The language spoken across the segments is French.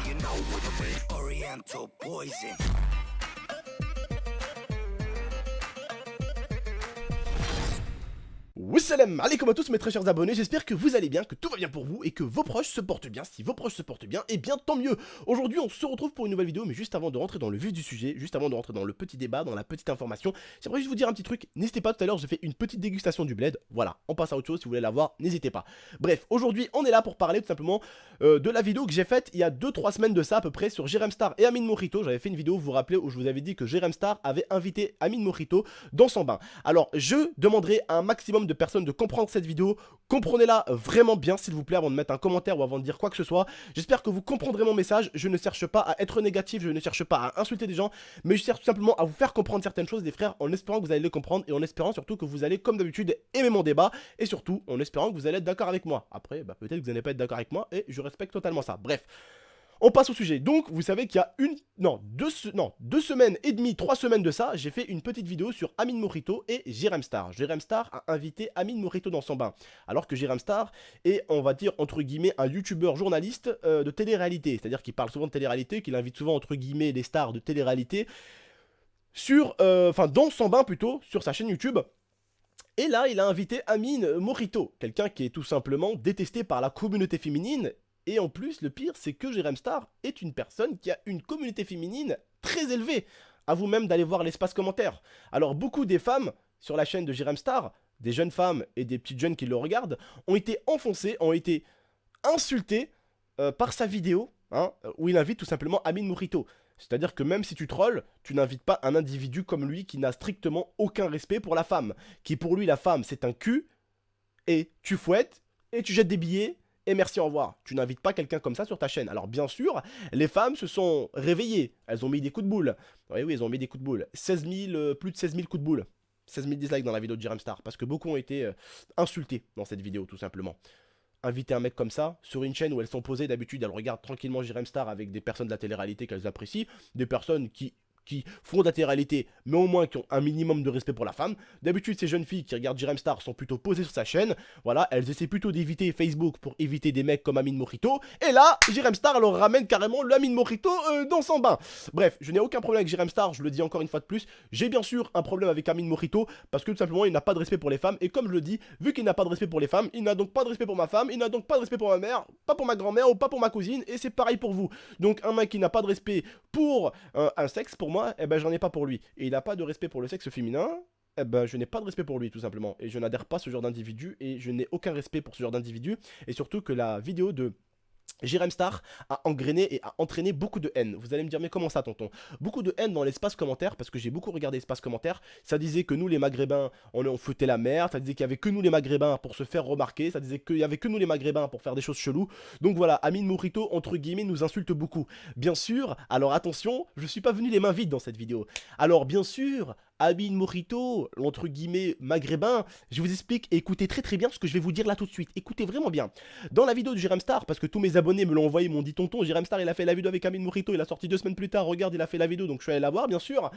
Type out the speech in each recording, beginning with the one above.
you know what I mean. Oriental poison. Wassalam alaikum à tous mes très chers abonnés, j'espère que vous allez bien, que tout va bien pour vous et que vos proches se portent bien. Si vos proches se portent bien, eh bien tant mieux. Aujourd'hui on se retrouve pour une nouvelle vidéo, mais juste avant de rentrer dans le vif du sujet, juste avant de rentrer dans le petit débat, dans la petite information, j'aimerais juste vous dire un petit truc. N'hésitez pas, tout à l'heure j'ai fait une petite dégustation du bled, voilà, on passe à autre chose, si vous voulez la voir, n'hésitez pas. Bref, aujourd'hui on est là pour parler tout simplement de la vidéo que j'ai faite il y a 2-3 semaines de ça à peu près sur Jérém Star et Amine Morito. J'avais fait une vidéo, vous vous rappelez, où je vous avais dit que Jérém Star avait invité Amine Morito dans son bain. Alors je demanderai à un maximum de personnes de comprendre cette vidéo, comprenez-la vraiment bien s'il vous plaît avant de mettre un commentaire ou avant de dire quoi que ce soit. J'espère que vous comprendrez mon message, je ne cherche pas à être négatif, je ne cherche pas à insulter des gens, mais je cherche tout simplement à vous faire comprendre certaines choses les frères, en espérant que vous allez les comprendre et en espérant surtout que vous allez comme d'habitude aimer mon débat et surtout en espérant que vous allez être d'accord avec moi. Après peut-être que vous n'allez pas être d'accord avec moi et je respecte totalement ça. Bref. On passe au sujet. Donc, vous savez qu'il y a deux semaines et demie, 3 semaines de ça, j'ai fait une petite vidéo sur Amine Morito et Jérém Star. Jérém Star a invité Amine Morito dans son bain. Alors que Jérém Star est, on va dire, entre guillemets, un youtubeur journaliste de télé-réalité. C'est-à-dire qu'il parle souvent de télé-réalité, qu'il invite souvent, entre guillemets, les stars de télé-réalité dans son bain plutôt, sur sa chaîne YouTube. Et là, il a invité Amine Morito, quelqu'un qui est tout simplement détesté par la communauté féminine. Et en plus, le pire, c'est que Jérém Star est une personne qui a une communauté féminine très élevée. À vous même d'aller voir l'espace commentaire. Alors, beaucoup des femmes sur la chaîne de Jérém Star, des jeunes femmes et des petites jeunes qui le regardent, ont été enfoncées, ont été insultées par sa vidéo, où il invite tout simplement Amine Morito. C'est-à-dire que même si tu trolls, tu n'invites pas un individu comme lui qui n'a strictement aucun respect pour la femme. Qui pour lui, la femme, c'est un cul, et tu fouettes, et tu jettes des billets, et merci, au revoir. Tu n'invites pas quelqu'un comme ça sur ta chaîne. Alors bien sûr, les femmes se sont réveillées. Elles ont mis des coups de boule. Oui, elles ont mis des coups de boule. Plus de 16 000 coups de boule. 16 000 dislikes dans la vidéo de Jérém Star. Parce que beaucoup ont été insultés dans cette vidéo, tout simplement. Inviter un mec comme ça, sur une chaîne où elles sont posées, d'habitude, elles regardent tranquillement Jérém Star avec des personnes de la télé-réalité qu'elles apprécient. Des personnes qui font de la télé-réalité, mais au moins qui ont un minimum de respect pour la femme. D'habitude, ces jeunes filles qui regardent Jérém Star sont plutôt posées sur sa chaîne. Voilà, elles essaient plutôt d'éviter Facebook pour éviter des mecs comme Amine Morito. Et là, Jérém Star leur ramène carrément l'Amine Morito dans son bain. Bref, je n'ai aucun problème avec Jérém Star, je le dis encore une fois de plus. J'ai bien sûr un problème avec Amine Morito parce que tout simplement, il n'a pas de respect pour les femmes. Et comme je le dis, vu qu'il n'a pas de respect pour les femmes, il n'a donc pas de respect pour ma femme, il n'a donc pas de respect pour ma mère, pas pour ma grand-mère ou pas pour ma cousine. Et c'est pareil pour vous. Donc un mec qui n'a pas de respect pour un sexe, pour moi, eh ben j'en ai pas pour lui. Et il n'a pas de respect pour le sexe féminin, eh ben je n'ai pas de respect pour lui tout simplement. Et je n'adhère pas à ce genre d'individu et je n'ai aucun respect pour ce genre d'individu. Et surtout que la vidéo de Jérém Star a engrainé et a entraîné beaucoup de haine. Vous allez me dire, mais comment ça, tonton? Beaucoup de haine dans l'espace commentaire, parce que j'ai beaucoup regardé l'espace commentaire. Ça disait que nous, les Maghrébins, on foutait la merde. Ça disait qu'il y avait que nous, les Maghrébins, pour se faire remarquer. Ça disait qu'il y avait que nous, les Maghrébins, pour faire des choses cheloues. Donc voilà, Amine Morito, entre guillemets, nous insulte beaucoup. Bien sûr, alors attention, je suis pas venu les mains vides dans cette vidéo. Alors bien sûr, Amine Morito, entre guillemets maghrébin, je vous explique et écoutez très bien ce que je vais vous dire là tout de suite. Écoutez vraiment bien. Dans la vidéo de Jérém Star, parce que tous mes abonnés me l'ont envoyé, m'ont dit tonton, Jérém Star il a fait la vidéo avec Amine Morito, il a sorti 2 semaines plus tard, regarde il a fait la vidéo, donc je suis allé la voir bien sûr.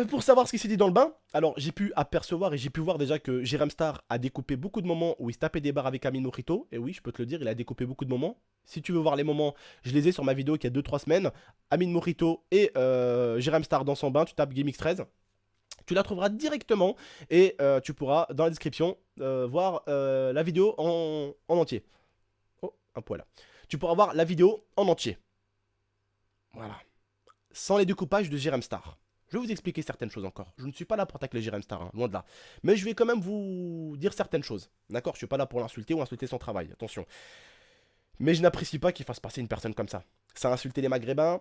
Pour savoir ce qui s'est dit dans le bain, alors j'ai pu apercevoir et j'ai pu voir déjà que Jérém Star a découpé beaucoup de moments où il se tapait des barres avec Amine Morito. Et oui, je peux te le dire, il a découpé beaucoup de moments. Si tu veux voir les moments, je les ai sur ma vidéo qui a 2-3 semaines. Amine Morito et Jérém Star dans son bain, tu tapes GameX13. Tu la trouveras directement et tu pourras dans la description voir la vidéo en entier. Oh, un poil là. Tu pourras voir la vidéo en entier. Voilà. Sans les découpages de Jérém Star. Je vais vous expliquer certaines choses encore. Je ne suis pas là pour tacler Jérém Star, loin de là. Mais je vais quand même vous dire certaines choses. D'accord? Je ne suis pas là pour l'insulter ou insulter son travail, attention. Mais je n'apprécie pas qu'il fasse passer une personne comme ça. Ça a insulté les Maghrébins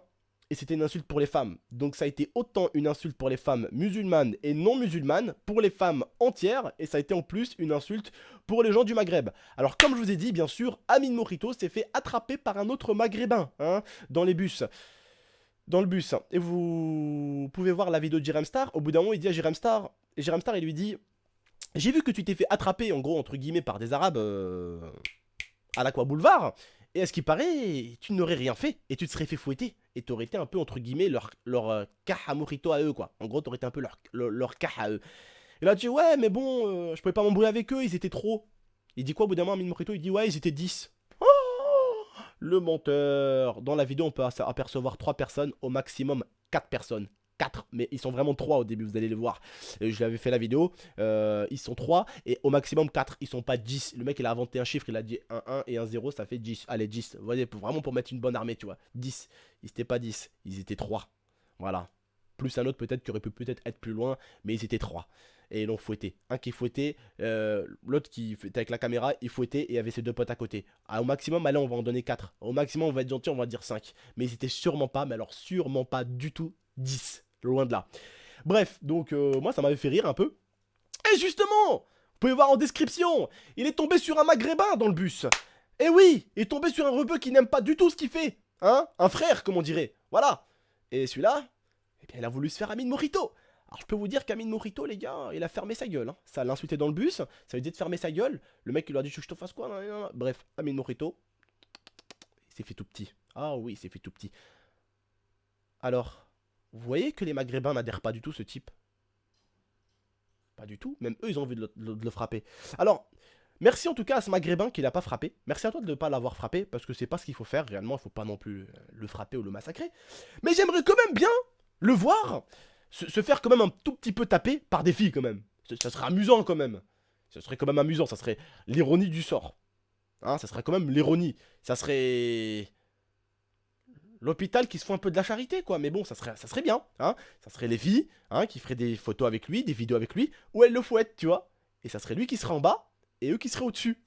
et c'était une insulte pour les femmes. Donc ça a été autant une insulte pour les femmes musulmanes et non musulmanes, pour les femmes entières, et ça a été en plus une insulte pour les gens du Maghreb. Alors comme je vous ai dit, bien sûr, Amine Morito s'est fait attraper par un autre Maghrébin, dans les bus. Dans le bus, et vous pouvez voir la vidéo de Jérém Star. Au bout d'un moment il dit à Jérém Star, et Jérém Star il lui dit: j'ai vu que tu t'es fait attraper en gros entre guillemets par des arabes à l'Aqua Boulevard, et à ce qui paraît tu n'aurais rien fait, et tu te serais fait fouetter, et t'aurais été un peu entre guillemets leur caha Morito à eux quoi. En gros t'aurais été un peu leur caha à eux. Et là tu dis ouais mais bon je pouvais pas m'embrouiller avec eux, ils étaient trop. Il dit quoi au bout d'un moment Amine Morito? Il dit ouais ils étaient 10. Le menteur. Dans la vidéo, on peut apercevoir 3 personnes, au maximum 4 personnes. 4, mais ils sont vraiment 3 au début, vous allez le voir. Je l'avais fait la vidéo, ils sont 3 et au maximum 4, ils sont pas 10. Le mec il a inventé un chiffre, il a dit un 1 et un 0, ça fait 10. Allez, 10, vous voyez, vraiment pour mettre une bonne armée, tu vois. 10, ils étaient pas 10, ils étaient 3. Voilà. Plus un autre peut-être qui aurait pu peut-être être plus loin, mais ils étaient 3. Et ils l'ont fouetté. Un qui fouettait, l'autre qui était avec la caméra, il fouettait et il y avait ses 2 potes à côté. Au maximum, allez, on va en donner 4. Au maximum, on va être gentil, on va dire 5. Mais ils étaient sûrement pas, mais alors sûrement pas du tout 10. Loin de là. Bref, donc moi ça m'avait fait rire un peu. Et justement, vous pouvez voir en description, il est tombé sur un maghrébin dans le bus. Et oui, il est tombé sur un rebeu qui n'aime pas du tout ce qu'il fait. Hein, un frère, comme on dirait. Voilà. Et celui-là, eh bien, il a voulu se faire Amine Morito. Alors je peux vous dire qu'Amine Morito, les gars, il a fermé sa gueule. Hein. Ça l'a insulté dans le bus, ça lui dit de fermer sa gueule. Le mec il lui a dit je te fasse quoi, nan, nan, nan. Bref, Amine Morito, il s'est fait tout petit. Ah oui, il s'est fait tout petit. Alors, vous voyez que les maghrébins n'adhèrent pas du tout ce type. Pas du tout, même eux ils ont envie de le frapper. Alors, merci en tout cas à ce maghrébin qui l'a pas frappé. Merci à toi de ne pas l'avoir frappé, parce que c'est pas ce qu'il faut faire, réellement il faut pas non plus le frapper ou le massacrer. Mais j'aimerais quand même bien le voir se faire quand même un tout petit peu taper par des filles quand même. Ça serait amusant quand même. Ça serait quand même amusant, ça serait l'ironie du sort. Hein, ça serait quand même l'ironie. Ça serait l'hôpital qui se font un peu de la charité, quoi. Mais bon, ça serait bien, hein. Ça serait les filles, hein, qui feraient des photos avec lui, des vidéos avec lui, où elles le fouettent, tu vois. Et ça serait lui qui serait en bas, et eux qui seraient au-dessus.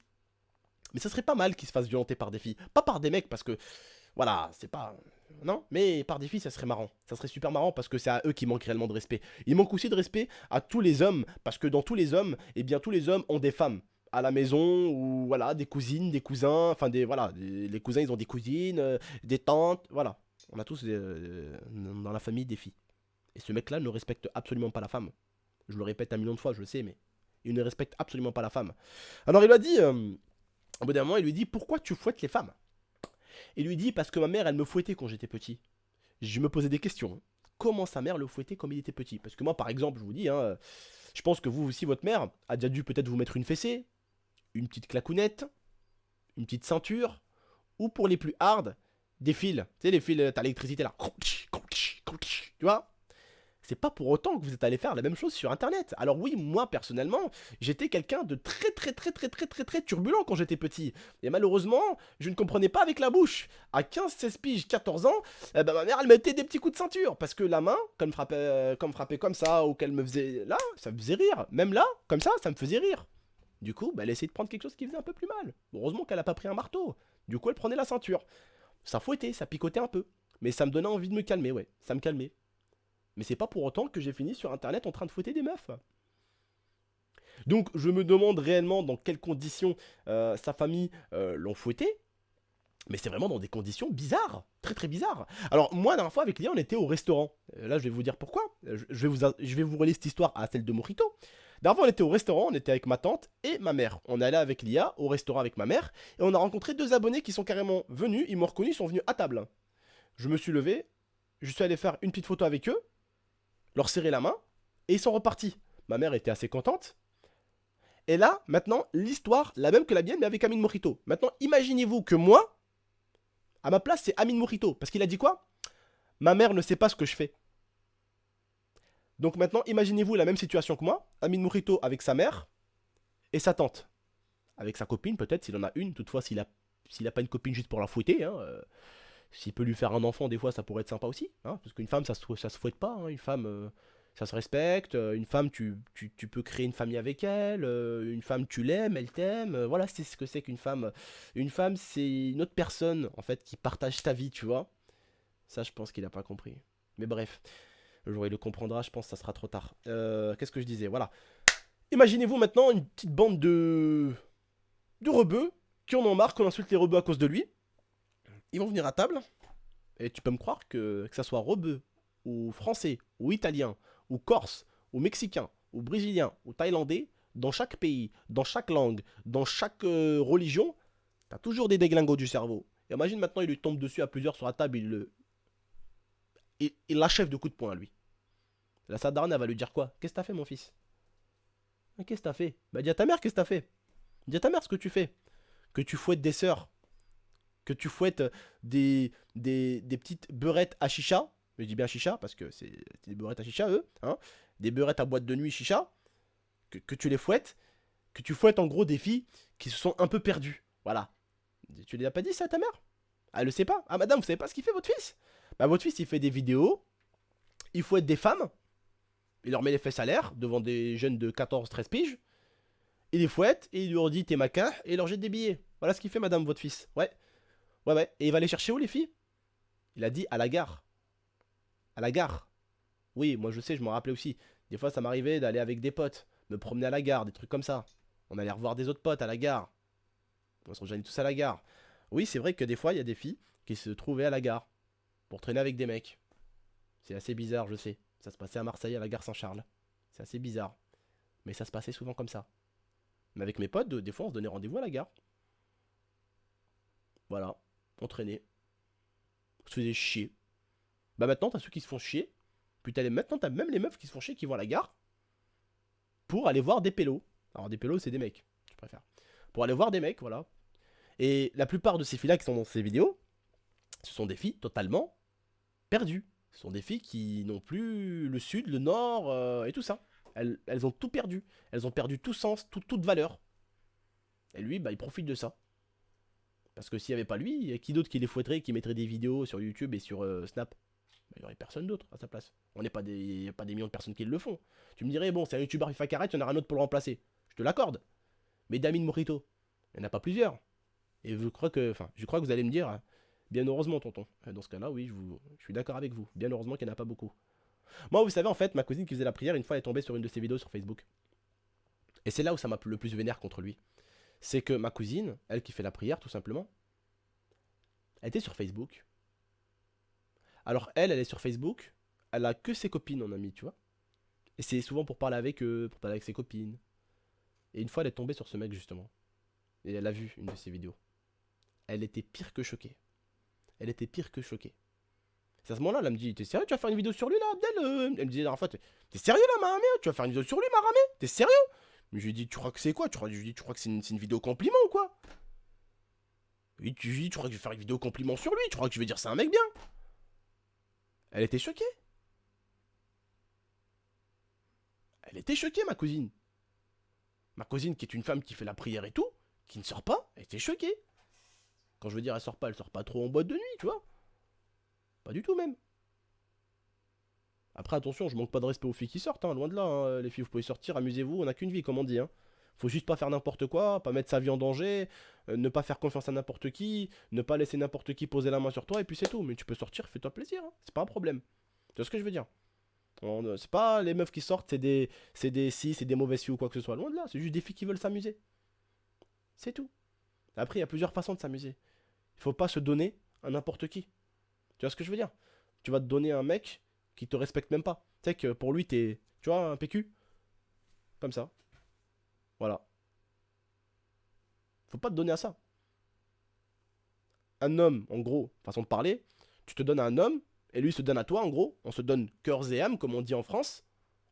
Mais ça serait pas mal qu'ils se fassent violenter par des filles. Pas par des mecs, parce que, voilà, c'est pas... Non, mais par des filles, ça serait marrant. Ça serait super marrant, parce que c'est à eux qui manquent réellement de respect. Il manque aussi de respect à tous les hommes, parce que dans tous les hommes, eh bien, tous les hommes ont des femmes à la maison, ou voilà, des cousines, des cousins, enfin des, voilà, les cousins ils ont des cousines, des tantes, voilà. On a tous dans la famille des filles. Et ce mec-là ne respecte absolument pas la femme. Je le répète un million de fois, je le sais, mais il ne respecte absolument pas la femme. Alors il lui a dit, au bout d'un moment, il lui dit, pourquoi tu fouettes les femmes? Il lui dit, parce que ma mère, elle me fouettait quand j'étais petit. Je me posais des questions. Hein. Comment sa mère le fouettait comme il était petit? Parce que moi, par exemple, je vous dis, hein, je pense que vous aussi, votre mère a déjà dû peut-être vous mettre une fessée, une petite clacounette, une petite ceinture, ou pour les plus hard, des fils. Tu sais, les fils, t'as l'électricité là. Tu vois? C'est pas pour autant que vous êtes allé faire la même chose sur internet. Alors oui, moi personnellement, j'étais quelqu'un de très turbulent quand j'étais petit. Et malheureusement, je ne comprenais pas avec la bouche. À 15, 16 piges, 14 ans, ma mère elle mettait des petits coups de ceinture. Parce que la main, quand me frappait comme ça, ou qu'elle me faisait là, ça me faisait rire. Même là, comme ça me faisait rire. Du coup, elle essayait de prendre quelque chose qui faisait un peu plus mal. Heureusement qu'elle a pas pris un marteau. Du coup, elle prenait la ceinture. Ça fouettait, ça picotait un peu. Mais ça me donnait envie de me calmer, ouais. Ça me calmait. Mais c'est pas pour autant que j'ai fini sur internet en train de fouetter des meufs. Donc je me demande réellement dans quelles conditions sa famille l'ont fouetté. Mais c'est vraiment dans des conditions bizarres, très bizarres. Alors moi, la dernière fois avec Lia, on était au restaurant. Là, je vais vous dire pourquoi. Je vais vous relier cette histoire à celle de Morito. La dernière fois, on était au restaurant, on était avec ma tante et ma mère. On est allé avec Lia au restaurant avec ma mère et on a rencontré 2 abonnés qui sont carrément venus, ils m'ont reconnu, ils sont venus à table. Je me suis levé, je suis allé faire une petite photo avec eux, leur serrer la main et ils sont repartis. Ma mère était assez contente. Et là, maintenant, l'histoire, la même que la mienne, mais avec Amine Morito. Maintenant, imaginez-vous que moi, à ma place, c'est Amine Morito. Parce qu'il a dit quoi? Ma mère ne sait pas ce que je fais. Donc maintenant, imaginez-vous la même situation que moi. Amine Morito avec sa mère et sa tante. Avec sa copine, peut-être, s'il en a une. Toutefois, s'il a pas une copine juste pour la fouetter, hein, s'il peut lui faire un enfant, des fois, ça pourrait être sympa aussi. Hein, parce qu'une femme, ça se fouette pas. Hein, une femme, ça se respecte. Une femme, tu peux créer une famille avec elle. Une femme, tu l'aimes, elle t'aime. Voilà, c'est ce que c'est qu'une femme. Une femme, c'est une autre personne, en fait, qui partage ta vie, tu vois. Ça, je pense qu'il a pas compris. Mais bref. Le jour où il le comprendra, je pense que ça sera trop tard. Qu'est-ce que je disais? Voilà. Imaginez-vous maintenant une petite bande de rebeux qui en ont marre qu'on insulte les rebeux à cause de lui. Ils vont venir à table. Et tu peux me croire que ça soit rebeu, ou français, ou italien, ou corse, ou mexicain, ou brésilien, ou thaïlandais, dans chaque pays, dans chaque langue, dans chaque religion, t'as toujours des déglingos du cerveau. Et imagine maintenant, il lui tombe dessus à plusieurs sur la table, il l'achève de coups de poing, lui. La sadarne, elle va lui dire quoi? Qu'est-ce que t'as fait, mon fils? Qu'est-ce que t'as fait? Bah, dis à ta mère, qu'est-ce que t'as fait? Dis à ta mère ce que tu fais. Que tu fouettes des sœurs. que tu fouettes des petites beurrettes à chicha, je dis bien chicha parce que c'est des beurrettes à chicha eux, hein, des beurrettes à boîte de nuit chicha, que tu les fouettes, que tu fouettes en gros des filles qui se sont un peu perdues, voilà. Tu lui as pas dit ça à ta mère? Elle le sait pas? Ah madame, vous savez pas ce qu'il fait votre fils? Bah votre fils il fait des vidéos, il fouette des femmes, il leur met les fesses à l'air devant des jeunes de 14-13 piges, il les fouette et il leur dit t'es maquin et il leur jette des billets. Voilà ce qu'il fait madame votre fils, ouais. Ouais ouais, et il va les chercher où les filles? Il a dit à la gare. À la gare. Oui, moi je sais, je m'en rappelais aussi. Des fois ça m'arrivait d'aller avec des potes, me promener à la gare, des trucs comme ça. On allait revoir des autres potes à la gare. On se rejoignait tous à la gare. Oui, c'est vrai que des fois il y a des filles qui se trouvaient à la gare pour traîner avec des mecs. C'est assez bizarre, je sais. Ça se passait à Marseille, à la gare Saint-Charles. C'est assez bizarre. Mais ça se passait souvent comme ça. Mais avec mes potes, des fois, on se donnait rendez-vous à la gare. Voilà. On traînait. On se faisait chier. Bah maintenant, t'as ceux qui se font chier. Puis maintenant, t'as même les meufs qui se font chier qui vont à la gare pour aller voir des pélos. Alors, des pélos, c'est des mecs. Je préfère. Pour aller voir des mecs, voilà. Et la plupart de ces filles-là qui sont dans ces vidéos, ce sont des filles totalement perdues. Ce sont des filles qui n'ont plus le sud, le nord et tout ça. Elles ont tout perdu. Elles ont perdu tout sens, toute valeur. Et lui, bah, il profite de ça. Parce que s'il n'y avait pas lui, y a qui d'autre qui les fouetterait, qui mettrait des vidéos sur YouTube et sur Snap? Bah, il n'y aurait personne d'autre à sa place. On n'est pas y a pas des millions de personnes qui le font. Tu me dirais, bon, c'est un YouTuber FIFA Carrette, il y en aura un autre pour le remplacer. Je te l'accorde. Mais Damien Morito, il n'y en a pas plusieurs. Et je crois que vous allez me dire, bien heureusement, tonton. Dans ce cas-là, oui, je suis d'accord avec vous. Bien heureusement qu'il n'y en a pas beaucoup. Moi, vous savez, en fait, ma cousine qui faisait la prière, une fois, elle est tombée sur une de ses vidéos sur Facebook. Et c'est là où ça m'a le plus vénère contre lui. C'est que ma cousine, elle qui fait la prière, tout simplement, elle était sur Facebook. Alors elle est sur Facebook, elle a que ses copines en ami, tu vois. Et c'est souvent pour parler avec eux, pour parler avec ses copines. Et une fois, elle est tombée sur ce mec, justement. Et elle a vu une de ses vidéos. Elle était pire que choquée. Elle était pire que choquée. C'est à ce moment-là, elle me dit, t'es sérieux, tu vas faire une vidéo sur lui, là, Abdel? Elle me dit la dernière fois, t'es sérieux, là, Maramé? Tu vas faire une vidéo sur lui, Maramé? T'es sérieux? Mais je lui ai dit, tu crois que c'est quoi? Je lui ai dit, tu crois que c'est une vidéo compliment ou quoi? Oui, tu dis, tu crois que je vais faire une vidéo compliment sur lui? Tu crois que je vais dire c'est un mec bien? Elle était choquée. Elle était choquée, ma cousine. Ma cousine, qui est une femme qui fait la prière et tout, qui ne sort pas, elle était choquée. Quand je veux dire elle sort pas trop en boîte de nuit, tu vois. Pas du tout même. Après, attention, je manque pas de respect aux filles qui sortent, hein, loin de là. Hein. Les filles, vous pouvez sortir, amusez-vous, on n'a qu'une vie, comme on dit. Hein. Faut juste pas faire n'importe quoi, pas mettre sa vie en danger, ne pas faire confiance à n'importe qui, ne pas laisser n'importe qui poser la main sur toi, et puis c'est tout. Mais tu peux sortir, fais-toi plaisir, hein. C'est pas un problème. Tu vois ce que je veux dire? C'est pas les meufs qui sortent, c'est des mauvaises filles ou quoi que ce soit. Loin de là, c'est juste des filles qui veulent s'amuser. C'est tout. Après, il y a plusieurs façons de s'amuser. Il faut pas se donner à n'importe qui. Tu vois ce que je veux dire? Tu vas te donner à un mec qui te respecte même pas. Tu sais que pour lui, t'es, tu vois, un PQ. Comme ça. Voilà. Faut pas te donner à ça. Un homme, en gros, façon de parler, tu te donnes à un homme, et lui se donne à toi, en gros. On se donne cœurs et âme, comme on dit en France.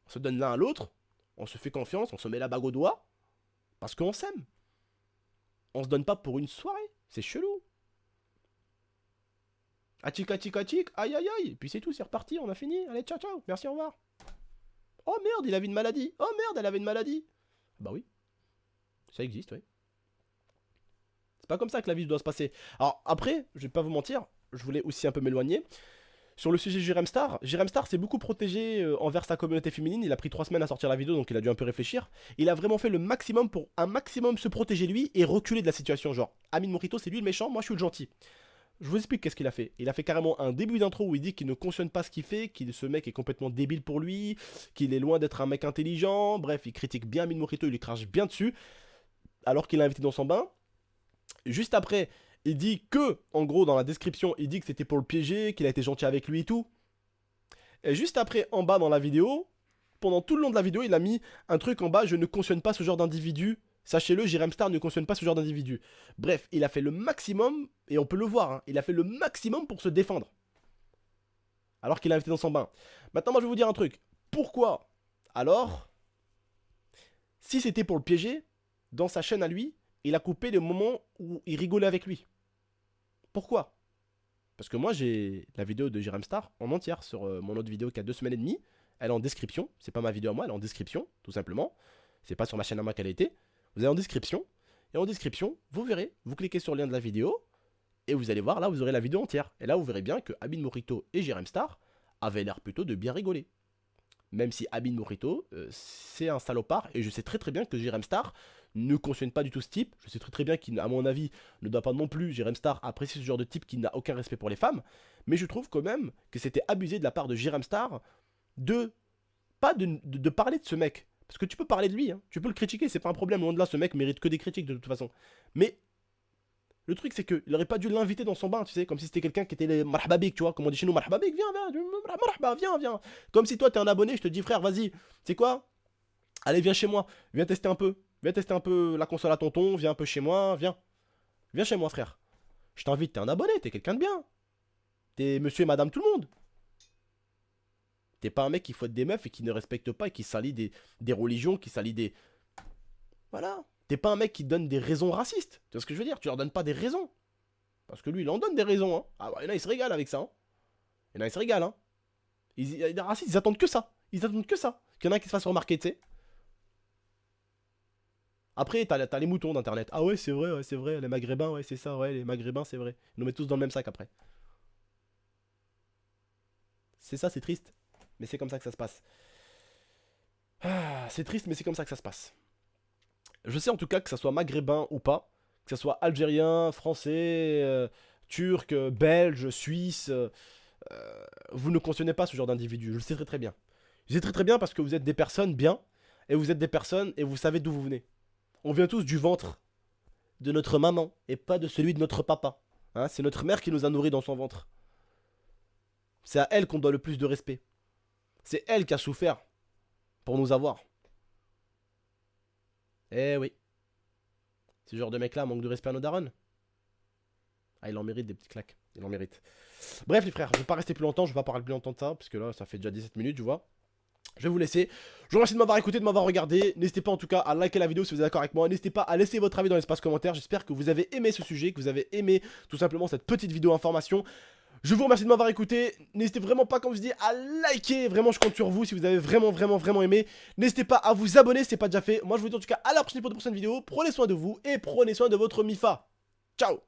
On se donne l'un à l'autre. On se fait confiance, on se met la bague au doigt. Parce qu'on s'aime. On se donne pas pour une soirée. C'est chelou. Atchik, atchik, atchik, aïe aïe aïe. Et puis c'est tout, c'est reparti, on a fini. Allez, ciao, ciao, merci, au revoir. Oh merde, il avait une maladie. Oh merde, elle avait une maladie. Bah oui. Ça existe, oui. C'est pas comme ça que la vie doit se passer. Alors après, je vais pas vous mentir, je voulais aussi un peu m'éloigner. Sur le sujet Jurem Star s'est beaucoup protégé envers sa communauté féminine. Il a pris 3 semaines à sortir la vidéo, donc il a dû un peu réfléchir. Il a vraiment fait le maximum pour un maximum se protéger lui et reculer de la situation. Genre, Amine Morito, c'est lui le méchant, moi je suis le gentil. Je vous explique qu'est-ce qu'il a fait. Il a fait carrément un début d'intro où il dit qu'il ne cautionne pas ce qu'il fait, que ce mec est complètement débile pour lui, qu'il est loin d'être un mec intelligent. Bref, il critique bien Amine Morito, il lui crache bien dessus, alors qu'il l'a invité dans son bain. Juste après, il dit que, en gros, dans la description, il dit que c'était pour le piéger, qu'il a été gentil avec lui et tout. Et juste après, en bas dans la vidéo, pendant tout le long de la vidéo, il a mis un truc en bas, je ne cautionne pas ce genre d'individu. Sachez-le, Jurem Star ne cautionne pas ce genre d'individu. Bref, il a fait le maximum, et on peut le voir, hein, il a fait le maximum pour se défendre. Alors qu'il a invité dans son bain. Maintenant, moi je vais vous dire un truc. Pourquoi? Alors, si c'était pour le piéger, dans sa chaîne à lui, il a coupé le moment où il rigolait avec lui. Pourquoi? Parce que moi, j'ai la vidéo de Jérém Star en entière sur mon autre vidéo qui a 2 semaines et demie. Elle est en description. C'est pas ma vidéo à moi, elle est en description, tout simplement. C'est pas sur ma chaîne à moi qu'elle a été. Vous allez en description. Et en description, vous verrez, vous cliquez sur le lien de la vidéo. Et vous allez voir, là, vous aurez la vidéo entière. Et là, vous verrez bien que Amine Morito et Jérém Star avaient l'air plutôt de bien rigoler. Même si Amine Morito, c'est un salopard. Et je sais très très bien que Jérém Star ne cautionne pas du tout ce type. Je sais très très bien qu'il, à mon avis, ne doit pas non plus, Jérém Star, apprécier ce genre de type qui n'a aucun respect pour les femmes. Mais je trouve quand même que c'était abusé de la part de Jérém Star de parler de ce mec. Parce que tu peux parler de lui, hein. Tu peux le critiquer, c'est pas un problème. Loin de là, ce mec mérite que des critiques de toute façon. Mais le truc, c'est qu'il aurait pas dû l'inviter dans son bain, tu sais, comme si c'était quelqu'un qui était les marhababik, tu vois, comme on dit chez nous, marhababik, viens. Comme si toi, t'es un abonné, je te dis, frère, vas-y, tu sais quoi? Allez, viens chez moi, viens tester un peu. Viens tester un peu la console à tonton, viens un peu chez moi, viens. Viens chez moi, frère. Je t'invite, t'es un abonné, t'es quelqu'un de bien. T'es monsieur et madame tout le monde. T'es pas un mec qui fouette des meufs et qui ne respecte pas et qui salit des religions, qui salit des... Voilà. T'es pas un mec qui donne des raisons racistes. Tu vois ce que je veux dire? Tu leur donnes pas des raisons. Parce que lui, il en donne des raisons, hein. Ah bah, il y en a, il se régale avec ça, hein. Il y en a, il se régale, hein. Les racistes, ils attendent que ça. Ils attendent que ça. Qu'il y en a qui se fasse remarquer, tu sais. Après, t'as les moutons d'internet. Ah ouais, c'est vrai, les maghrébins, ouais, c'est ça, ouais, les maghrébins, c'est vrai. Ils nous mettent tous dans le même sac après. C'est ça, c'est triste. Mais c'est comme ça que ça se passe. Ah, c'est triste, mais c'est comme ça que ça se passe. Je sais en tout cas que ça soit maghrébin ou pas, que ça soit algérien, français, turc, belge, suisse, vous ne cautionnez pas ce genre d'individu. Je le sais très très bien. Je le sais très très bien parce que vous êtes des personnes bien, et vous êtes des personnes et vous savez d'où vous venez. On vient tous du ventre de notre maman et pas de celui de notre papa. Hein, c'est notre mère qui nous a nourris dans son ventre. C'est à elle qu'on doit le plus de respect. C'est elle qui a souffert pour nous avoir. Eh oui. Ce genre de mec-là manque de respect à nos darons. Ah, il en mérite des petites claques. Il en mérite. Bref, les frères, je vais pas rester plus longtemps. Je vais pas parler plus longtemps de ça. Parce que là, ça fait déjà 17 minutes, tu vois. Je vais vous laisser. Je vous remercie de m'avoir écouté, de m'avoir regardé. N'hésitez pas en tout cas à liker la vidéo si vous êtes d'accord avec moi. N'hésitez pas à laisser votre avis dans l'espace commentaire. J'espère que vous avez aimé ce sujet, que vous avez aimé tout simplement cette petite vidéo information. Je vous remercie de m'avoir écouté. N'hésitez vraiment pas, comme je dis, à liker. Vraiment, je compte sur vous si vous avez vraiment aimé. N'hésitez pas à vous abonner si ce n'est pas déjà fait. Moi, je vous dis en tout cas à la prochaine pour de prochaines vidéos. Prenez soin de vous et prenez soin de votre MIFA. Ciao.